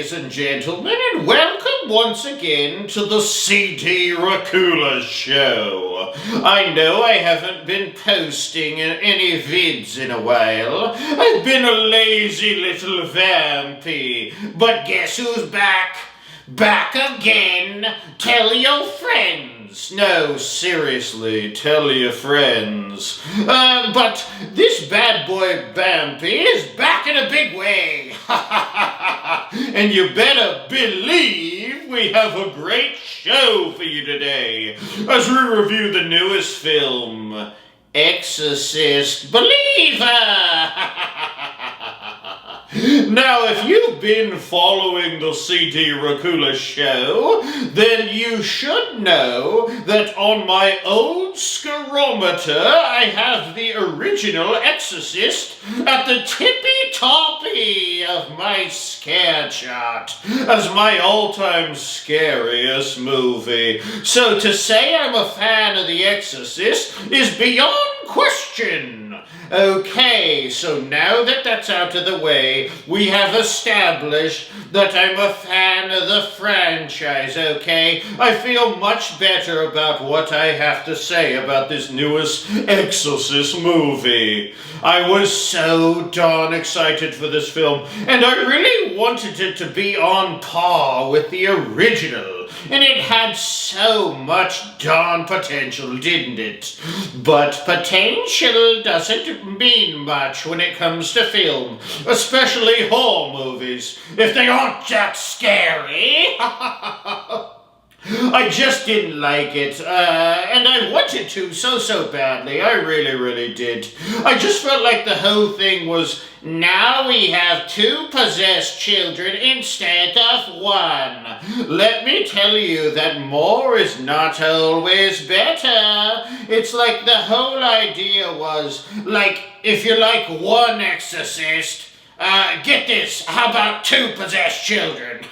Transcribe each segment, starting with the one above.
ladies and gentlemen, and welcome once again to the CD Racoola show. I know I haven't been posting any vids in a while. I've been a lazy little vampy, but guess who's back? Back again! Tell your friends! No, seriously, tell your friends. But this bad boy Vampy is back in a big way! And you better believe we have a great show for you today as we review the newest film, Exorcist Believer! Now, if you've been following the CD Racoola show, then you should know that on my old scarometer, I have the original Exorcist at the tippy-toppy of my scare chart as my all-time scariest movie. So to say I'm a fan of The Exorcist is beyond question. Okay, so now that that's out of the way, we have established that I'm a fan of the franchise, okay? I feel much better about what I have to say about this newest Exorcist movie. I was so darn excited for this film, and I really wanted it to be on par with the original. And it had so much darn potential, didn't it? But potential doesn't mean much when it comes to film, especially horror movies, if they aren't that scary. I just didn't like it, and I wanted to so badly. I really did. I just felt like the whole thing was, now we have 2 possessed children instead of 1. Let me tell you that more is not always better. It's like the whole idea was, like, if you like one exorcist, get this, how about 2 possessed children?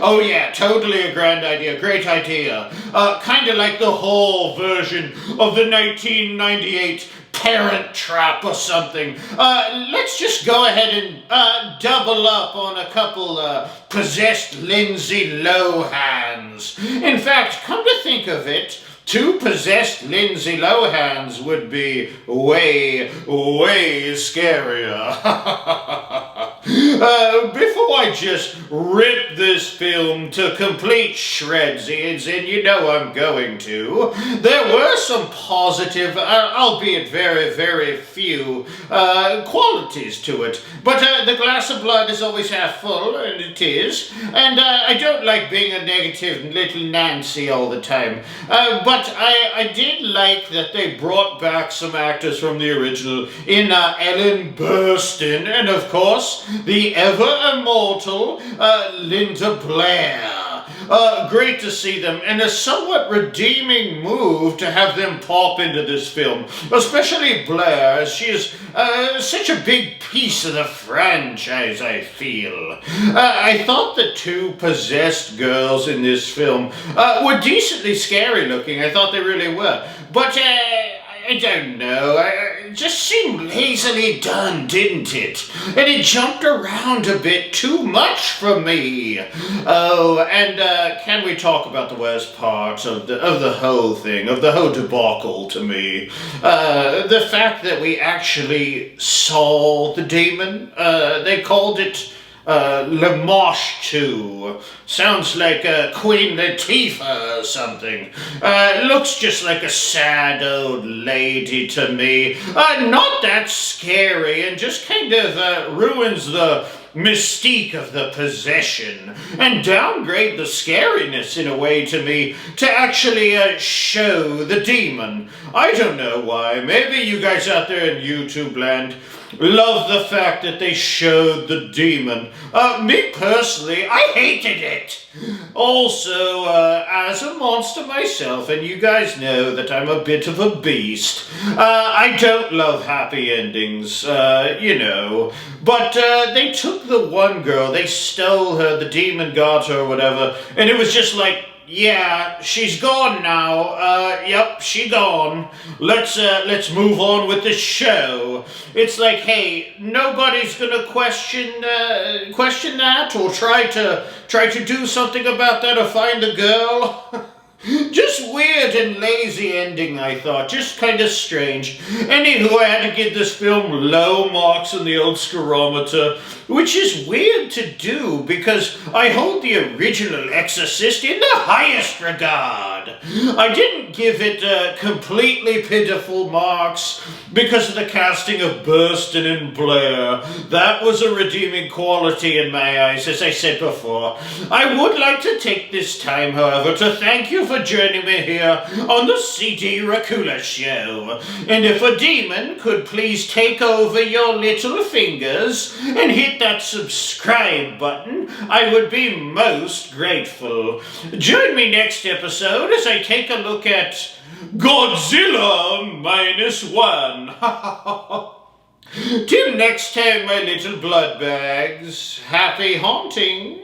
Oh yeah, totally a grand idea, great idea. Kinda like the whole version of the 1998 Parent Trap or something. Let's just go ahead and double up on a couple possessed Lindsay Lohans. In fact, come to think of it, 2 possessed Lindsay Lohans would be way scarier. Before I just rip this film to complete shreds, and you know I'm going to, there were some positive, albeit very few, qualities to it. But the glass of blood is always half full, and it is. And I don't like being a negative little Nancy all the time. But I did like that they brought back some actors from the original in Ellen Burstyn, and of course, the ever-immortal Linda Blair. Great to see them, and a somewhat redeeming move to have them pop into this film, especially Blair, as she is such a big piece of the franchise, I feel. I thought the 2 possessed girls in this film were decently scary looking. I thought they really were. But I don't know, it just seemed lazily done, didn't it? And it jumped around a bit too much for me. Oh, and can we talk about the worst part of the whole thing, of the whole debacle to me? The fact that we actually saw the demon. They called it Lamosh 2. Sounds like Queen Latifah or something. Looks just like a sad old lady to me. Not that scary, and just kind of ruins the mystique of the possession and downgrade the scariness in a way to me to actually show the demon. I don't know why. Maybe you guys out there in YouTube land love the fact that they showed the demon. Me personally, I hated it. Also, as a monster myself, and you guys know that I'm a bit of a beast, I don't love happy endings, you know. But they took the one girl, they stole her, the demon got her or whatever, and it was just like, yeah, she's gone now. Yep, she gone. Let's move on with the show. It's like, hey, nobody's gonna question that or try to do something about that or find the girl. Just weird and lazy ending, I thought. Just kind of strange. Anywho, I had to give this film low marks on the old scorometer, which is weird to do because I hold the original Exorcist in the highest regard. I didn't give it completely pitiful marks because of the casting of Burstyn and Blair. That was a redeeming quality in my eyes, as I said before. I would like to take this time, however, to thank you for joining me here on the CD Racoola show. And if a demon could please take over your little fingers and hit that subscribe button, I would be most grateful. Join me next episode as I take a look at Godzilla -1. Till next time, my little blood bags. Happy haunting.